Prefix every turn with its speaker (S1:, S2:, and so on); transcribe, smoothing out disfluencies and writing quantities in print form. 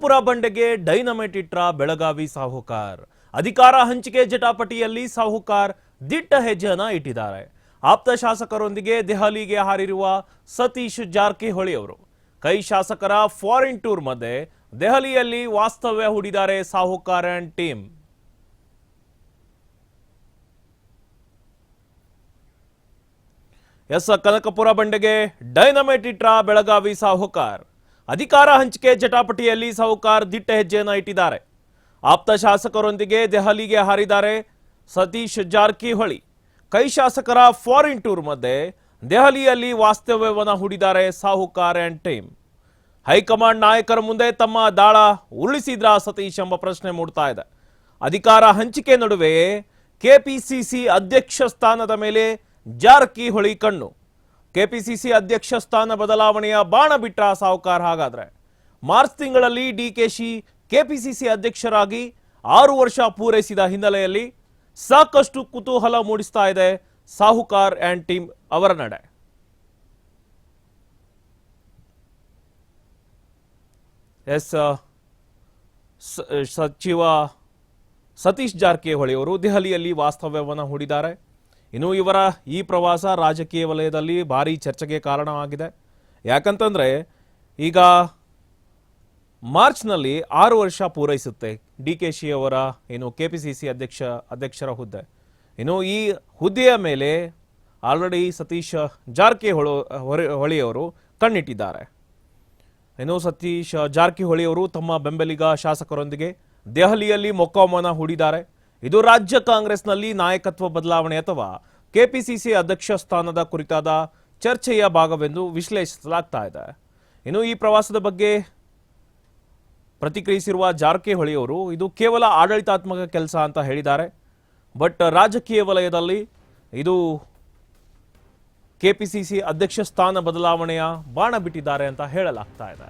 S1: ಪುರ ಬಂಡೆಗೆ ಡೈನಮೈಟ್ ಇಟ್ರ ಬೆಳಗಾವಿ ಸಾಹುಕಾರ್. ಅಧಿಕಾರ ಹಂಚಿಕೆ ಜಟಾಪಟಿಯಲ್ಲಿ ಸಾಹುಕಾರ್ ದಿಟ್ಟ ಹೆಜ್ಜೆಯನ್ನ ಇಟ್ಟಿದ್ದಾರೆ. ಆಪ್ತ ಶಾಸಕರೊಂದಿಗೆ ದೆಹಲಿಗೆ ಹಾರಿರುವ ಸತೀಶ್ ಜಾರಕಿಹೊಳಿ ಅವರು ಕೈ ಶಾಸಕರ ಫಾರಿನ್ ಟೂರ್ ಮಧ್ಯೆ ದೆಹಲಿಯಲ್ಲಿ ವಾಸ್ತವ್ಯ ಹೂಡಿದ್ದಾರೆ ಸಾಹುಕಾರ್ ಅಂಡ್ ಟೀಮ್. ಕನಕಪುರ ಬಂಡೆಗೆ ಡೈನಮೈಟ್ ಇಟ್ರ ಬೆಳಗಾವಿ ಸಾಹುಕಾರ್. ಅಧಿಕಾರ ಹಂಚಿಕೆ ಜಟಾಪಟಿಯಲ್ಲಿ ಸಾಹುಕಾರ್ ದಿಟ್ಟ ಹೆಜ್ಜೆಯನ್ನ ಇಟ್ಟಿದ್ದಾರೆ. ಆಪ್ತ ಶಾಸಕರೊಂದಿಗೆ ದೆಹಲಿಗೆ ಹಾರಿದ್ದಾರೆ ಸತೀಶ್ ಜಾರಕಿಹೊಳಿ. ಕೈ ಶಾಸಕರ ಫಾರಿನ್ ಟೂರ್ ಮಧ್ಯೆ ದೆಹಲಿಯಲ್ಲಿ ವಾಸ್ತವ್ಯವನ್ನು ಹೂಡಿದ್ದಾರೆ ಸಾಹುಕಾರ್ ಅಂಡ್ ಟೀಮ್. ಹೈಕಮಾಂಡ್ ನಾಯಕರ ಮುಂದೆ ತಮ್ಮ ದಾಳ ಉರುಳಿಸಿದ್ರ ಸತೀಶ್ ಎಂಬ ಪ್ರಶ್ನೆ ಮೂಡ್ತಾ ಇದೆ. ಅಧಿಕಾರ ಹಂಚಿಕೆ ನಡುವೆ ಕೆಪಿಸಿಸಿ ಅಧ್ಯಕ್ಷ ಸ್ಥಾನದ ಮೇಲೆ ಜಾರಕಿಹೊಳಿ ಕಣ್ಣು. ಕೆಪಿಸಿಸಿ ಅಧ್ಯಕ್ಷ ಸ್ಥಾನ ಬದಲಾವಣೆಯ ಬಾಣ ಬಿಟ್ಟ ಸಾಹುಕಾರ್. ಹಾಗಾದ್ರೆ ಮಾರ್ಚ್ ತಿಂಗಳಲ್ಲಿ ಡಿಕೆಶಿ ಕೆಪಿಸಿಸಿ ಅಧ್ಯಕ್ಷರಾಗಿ 6 ವರ್ಷ ಪೂರೈಸಿದ ಹಿನ್ನೆಲೆಯಲ್ಲಿ ಸಾಕಷ್ಟು ಕುತೂಹಲ ಮೂಡಿಸ್ತಾ ಇದೆ ಸಾಹುಕಾರ್ ಅಂಡ್ ಟೀಮ್ ಅವರ ನಡೆ. ಸಚಿವ ಸತೀಶ್ ಜಾರಕಿಹೊಳಿ ಅವರು ದೆಹಲಿಯಲ್ಲಿ ವಾಸ್ತವ್ಯವನ್ನು ಹೂಡಿದ್ದಾರೆ. ಇನ್ನು ಇವರ ಈ ಪ್ರವಾಸ ರಾಜಕೀಯ ವಲಯದಲ್ಲಿ ಭಾರಿ ಚರ್ಚೆಗೆ ಕಾರಣವಾಗಿದೆ. ಯಾಕಂತಂದರೆ ಈಗ ಮಾರ್ಚ್ನಲ್ಲಿ 6 ವರ್ಷ ಪೂರೈಸುತ್ತೆ ಡಿಕೆಶಿ ಅವರ ಏನು ಕೆಪಿಸಿಸಿ ಅಧ್ಯಕ್ಷರ ಹುದ್ದೆ. ಇನ್ನು ಈ ಹುದ್ದೆಯ ಮೇಲೆ ಆಲ್ರೆಡಿ ಸತೀಶ್ ಜಾರಕಿಹೊಳಿ ಅವರು ಕಣ್ಣಿಟ್ಟಿದ್ದಾರೆ. ಇನ್ನು ಸತೀಶ್ ಜಾರಕಿಹೊಳಿ ಅವರು ತಮ್ಮ ಬೆಂಬಲಿಗ ಶಾಸಕರೊಂದಿಗೆ ದೆಹಲಿಯಲ್ಲಿ ಮೊಕ್ಕಾಮನ ಹೂಡಿದ್ದಾರೆ. ಇದು ರಾಜ್ಯ ಕಾಂಗ್ರೆಸ್ನಲ್ಲಿ ನಾಯಕತ್ವ ಬದಲಾವಣೆ ಅಥವಾ ಕೆಪಿಸಿಸಿ ಅಧ್ಯಕ್ಷ ಸ್ಥಾನದ ಕುರಿತಾದ ಚರ್ಚೆಯ ಭಾಗವೆಂದು ವಿಶ್ಲೇಷಿಸಲಾಗ್ತಾ ಇದೆ. ಇನ್ನು ಈ ಪ್ರವಾಸದ ಬಗ್ಗೆ ಪ್ರತಿಕ್ರಿಯಿಸಿರುವ ಜಾರಕಿಹೊಳಿ ಅವರು ಇದು ಕೇವಲ ಆಡಳಿತಾತ್ಮಕ ಕೆಲಸ ಅಂತ ಹೇಳಿದ್ದಾರೆ. ಬಟ್ ರಾಜಕೀಯ ವಲಯದಲ್ಲಿ ಇದು ಕೆಪಿಸಿಸಿ ಅಧ್ಯಕ್ಷ ಸ್ಥಾನ ಬದಲಾವಣೆಯ ಬಾಣ ಬಿಟ್ಟಿದ್ದಾರೆ ಅಂತ ಹೇಳಲಾಗ್ತಾ ಇದೆ.